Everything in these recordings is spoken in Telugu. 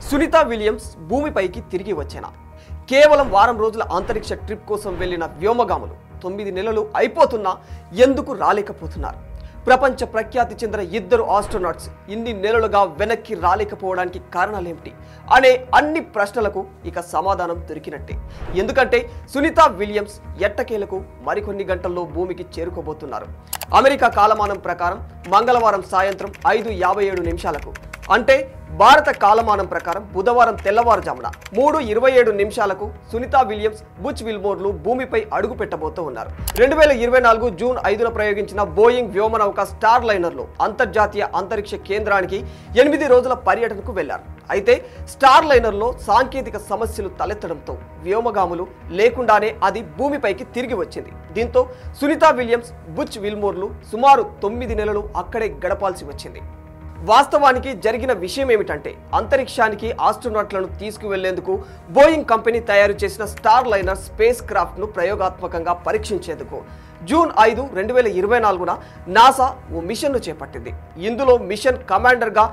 సునీతా విలియమ్స్ భూమిపైకి తిరిగి వచ్చేనా? కేవలం వారం రోజుల అంతరిక్ష ట్రిప్ కోసం వెళ్లిన వ్యోమగాములు 9 నెలలు అయిపోతున్నా ఎందుకు రాలేకపోతున్నారు? ప్రపంచ ప్రఖ్యాతి చెందిన ఇద్దరు ఆస్ట్రోనాట్స్ ఇన్ని నెలలుగా వెనక్కి రాలేకపోవడానికి కారణాలేమిటి అనే అన్ని ప్రశ్నలకు ఇక సమాధానం దొరికినట్టే. ఎందుకంటే సునీతా విలియమ్స్ ఎట్టకేలకు మరికొన్ని గంటల్లో భూమికి చేరుకోబోతున్నారు. అమెరికా కాలమానం ప్రకారం మంగళవారం సాయంత్రం 5:57 అంటే భారత కాలమానం ప్రకారం బుధవారం తెల్లవారుజామున 3:27 సునీతా విలియమ్స్ బుచ్ విల్మోర్లు భూమిపై అడుగు పెట్టబోతూ ఉన్నారు. 2024 జూన్ 5న ప్రయోగించిన బోయింగ్ వ్యోమనౌక స్టార్ లైనర్లో అంతర్జాతీయ అంతరిక్ష కేంద్రానికి 8 రోజుల పర్యటనకు వెళ్లారు. అయితే స్టార్ లైనర్లో సాంకేతిక సమస్యలు తలెత్తడంతో వ్యోమగాములు లేకుండానే అది భూమిపైకి తిరిగి వచ్చింది. దీంతో సునీతా విలియమ్స్ బుచ్ విల్మోర్లు సుమారు 9 నెలలు అక్కడే గడపాల్సి వచ్చింది. వాస్తవానికి జరిగిన విషయం ఏమిటంటే అంతరిక్షానికి ఆస్ట్రోనాట్లను తీసుకువెళ్లేందుకు బోయింగ్ కంపెనీ తయారు చేసిన స్టార్ లైనర్ స్పేస్ క్రాఫ్ట్ను ప్రయోగాత్మకంగా పరీక్షించేందుకు జూన్ 5, 2024న నాసా ఓ మిషన్ను చేపట్టింది. ఇందులో మిషన్ కమాండర్గా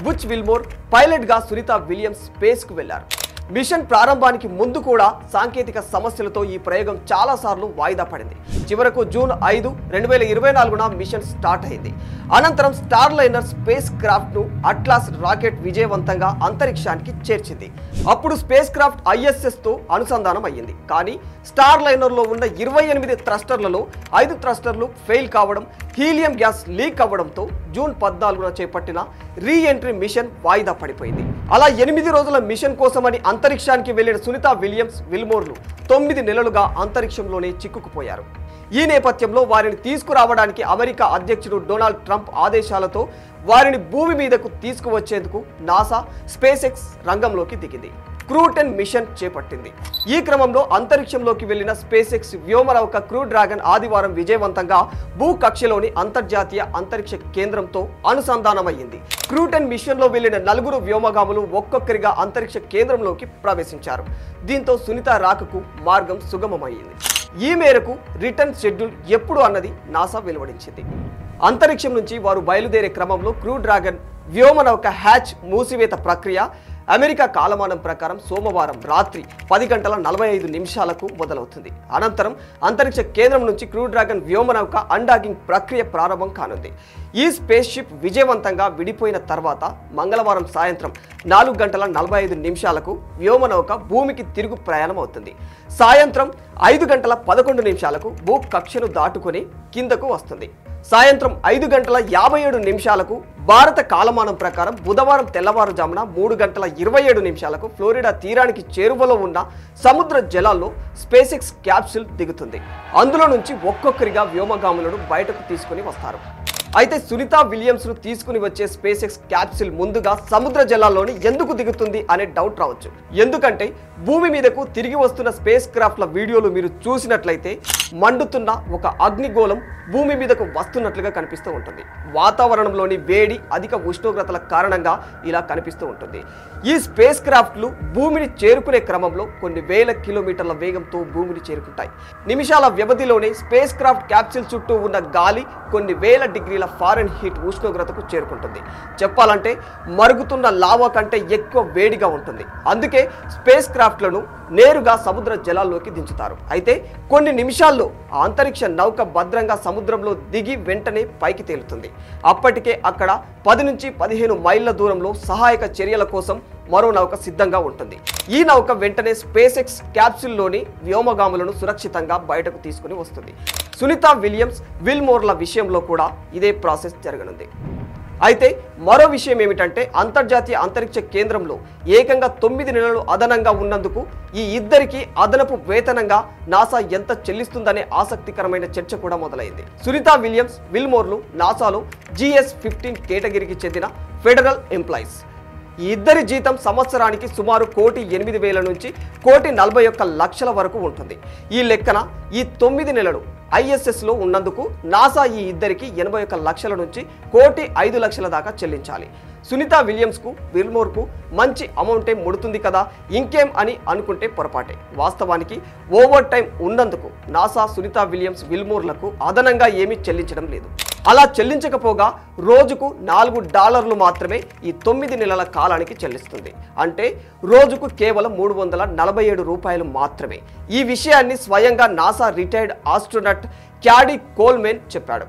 బుచ్ విల్మోర్, పైలట్గా సునీతా విలియమ్స్ స్పేస్కు వెళ్లారు. మిషన్ ప్రారంభానికి ముందు కూడా సాంకేతిక సమస్యలతో ఈ ప్రయోగం చాలాసార్లు వాయిదా పడింది. చివరకు జూన్ 5, 2024న మిషన్ స్టార్ట్ అయింది. అనంతరం స్టార్ లైనర్ స్పేస్ క్రాఫ్ట్ను అట్లాస్ రాకెట్ విజయవంతంగా అంతరిక్షానికి చేర్చింది. అప్పుడు స్పేస్ క్రాఫ్ట్ ISSతో అనుసంధానం అయ్యింది. కానీ స్టార్ లైనర్లో ఉన్న 28 థ్రస్టర్లలో 5 థ్రస్టర్లు ఫెయిల్ కావడం, హీలియం గ్యాస్ లీక్ అవ్వడంతో జూన్ 14న చేపట్టిన రీఎంట్రీ మిషన్ వాయిదా పడిపోయింది. అలా 8 రోజుల మిషన్ కోసమని అంతరిక్షానికి వెళ్లిన సునీతా విలియమ్స్ విల్మోర్లు 9 నెలలుగా అంతరిక్షంలోనే చిక్కుకుపోయారు. ఈ నేపథ్యంలో వారిని తీసుకురావడానికి అమెరికా అధ్యక్షుడు డొనాల్డ్ ట్రంప్ ఆదేశాలతో వారిని భూమి మీదకు తీసుకువచ్చేందుకు నాసా, స్పేస్ ఎక్స్ రంగంలోకి దిగింది. క్రూ 10 మిషన్ చేపట్టింది. ఈ క్రమంలో అంతరిక్షంలోకి వెళ్లిన స్పేస్ ఎక్స్ వ్యోమనౌక క్రూ డ్రాగన్ ఆదివారం విజయవంతంగా భూకక్షలోని అంతర్జాతీయ అంతరిక్ష కేంద్రంతో అనుసంధానమయ్యింది. క్రూ 10 మిషన్లో వెళ్లిన 4 వ్యోమగాములు ఒక్కొక్కరిగా అంతరిక్ష కేంద్రంలోకి ప్రవేశించారు. దీంతో సునీత రాకకు మార్గం సుగమమైంది. ఈ మేరకు రిటర్న్ షెడ్యూల్ ఎప్పుడు అన్నది నాసా వెలువడించింది. అంతరిక్షం నుంచి వారు బయలుదేరే క్రమంలో క్రూ డ్రాగన్ వ్యోమనౌక హ్యాచ్ మూసివేత ప్రక్రియ అమెరికా కాలమానం ప్రకారం సోమవారం రాత్రి 10:45 మొదలవుతుంది. అనంతరం అంతరిక్ష కేంద్రం నుంచి క్రూ డ్రాగన్ వ్యోమనౌక అన్డాకింగ్ ప్రక్రియ ప్రారంభం కానుంది. ఈ స్పేస్ షిప్ విజయవంతంగా విడిపోయిన తర్వాత మంగళవారం సాయంత్రం 4:45 వ్యోమనౌక భూమికి తిరుగు ప్రయాణం అవుతుంది. సాయంత్రం 5:11 భూకక్షను దాటుకొని కిందకు వస్తుంది. సాయంత్రం 5:57 భారత కాలమానం ప్రకారం బుధవారం తెల్లవారుజామున 3:27 ఫ్లోరిడా తీరానికి చేరువలో ఉన్న సముద్ర జలాల్లో స్పేస్ ఎక్స్ క్యాప్సూల్ దిగుతుంది. అందులో నుంచి ఒక్కొక్కరిగా వ్యోమగాములను బయటకు తీసుకుని వస్తారు. అయితే సునీతా విలియమ్స్ను తీసుకుని వచ్చే స్పేస్ ఎక్స్ క్యాప్సూల్ ముందుగా సముద్ర జలాల్లోని ఎందుకు దిగుతుంది అనే డౌట్ రావచ్చు. ఎందుకంటే భూమి మీదకు తిరిగి వస్తున్న స్పేస్ క్రాఫ్ట్ల వీడియోలు మీరు చూసినట్లయితే మండుతున్న ఒక అగ్నిగోళం భూమి మీదకు వస్తున్నట్లుగా కనిపిస్తూ ఉంటుంది. వాతావరణంలోని వేడి, అధిక ఉష్ణోగ్రతల కారణంగా ఇలా కనిపిస్తూ ఉంటుంది. ఈ స్పేస్ క్రాఫ్ట్లు భూమిని చేరుకునే క్రమంలో కొన్ని వేల కిలోమీటర్ల వేగంతో భూమిని చేరుకుంటాయి. నిమిషాల వ్యవధిలోనే స్పేస్ క్రాఫ్ట్ క్యాప్సూల్ చుట్టూ ఉన్న గాలి కొన్ని వేల డిగ్రీల ఫారెన్హీట్ ఉష్ణోగ్రతకు చేరుకుంటుంది. చెప్పాలంటే మరుగుతున్న లావా కంటే ఎక్కువ వేడిగా ఉంటుంది. అందుకే స్పేస్ క్రాఫ్ట్లను నేరుగా సముద్ర జలాల్లోకి దించుతారు. అయితే కొన్ని నిమిషాల్లో ఆ అంతరిక్ష నౌక భద్రంగా సముద్రంలో దిగి వెంటనే పైకి తేలుతుంది. అప్పటికే అక్కడ 10 నుంచి 15 మైళ్ళ దూరంలో సహాయక చర్యల కోసం మరో నౌక సిద్ధంగా ఉంటుంది. ఈ నౌక వెంటనే స్పేస్ ఎక్స్ క్యాప్సూల్లోని వ్యోమగాములను సురక్షితంగా బయటకు తీసుకుని వస్తుంది. సునీతా విలియమ్స్ విల్మోర్ల విషయంలో కూడా ఇదే ప్రాసెస్ జరగనుంది. అయితే మరో విషయం ఏమిటంటే అంతర్జాతీయ అంతరిక్ష కేంద్రంలో ఏకంగా 9 నెలలు అదనంగా ఉన్నందుకు ఈ ఇద్దరికి అదనపు వేతనంగా నాసా ఎంత చెల్లిస్తుందనే ఆసక్తికరమైన చర్చ కూడా మొదలైంది. సునీతా విలియమ్స్ విల్మోర్లు నాసాలో GS-15 కేటగిరీకి చెందిన ఫెడరల్ ఎంప్లాయీస్. ఈ ఇద్దరి జీతం సంవత్సరానికి సుమారు 1,08,000 నుంచి 1,41,00,000 వరకు ఉంటుంది. ఈ లెక్కన ఈ 9 నెలలు ISSలో ఉన్నందుకు నాసా ఈ ఇద్దరికి 81 లక్షల నుంచి 1,05,00,000 దాకా చెల్లించాలి. సునీతా విలియమ్స్కు విల్మోర్కు మంచి అమౌంటే ముడుతుంది కదా, ఇంకేం అని అనుకుంటే పొరపాటే. వాస్తవానికి ఓవర్ టైం ఉన్నందుకు నాసా సునీతా విలియమ్స్ విల్మోర్లకు అదనంగా ఏమీ చెల్లించడం లేదు. అలా చెల్లించకపోగా రోజుకు $4 మాత్రమే ఈ 9 నెలల కాలానికి చెల్లిస్తుంది. అంటే రోజుకు కేవలం $347 మాత్రమే. ఈ విషయాన్ని స్వయంగా NASA retired astronaut caddie Coleman చెప్పాడు.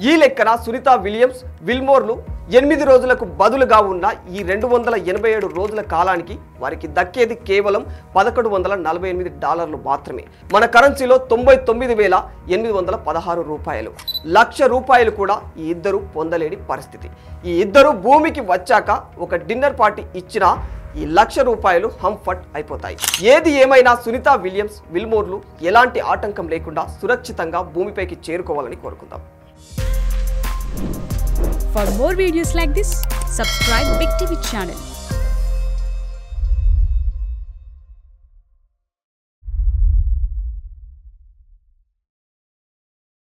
ఈ లెక్కన సునీత విలియమ్స్ విల్మోర్లు 8 రోజులకు బదులుగా ఉన్న ఈ 287 రోజుల కాలానికి వారికి దక్కేది కేవలం $1148 మాత్రమే. మన కరెన్సీలో $99,816. ₹1,00,000 కూడా ఈ ఇద్దరు పొందలేని పరిస్థితి. ఈ ఇద్దరు భూమికి వచ్చాక ఒక డిన్నర్ పార్టీ ఇచ్చినా ఈ ₹1,00,000 హంఫట్ అయిపోతాయి. ఏది ఏమైనా సునీత విలియమ్స్ విల్మోర్లు ఎలాంటి ఆటంకం లేకుండా సురక్షితంగా భూమిపైకి చేరుకోవాలని కోరుకుందాం. For more videos like this, subscribe Big TV channel.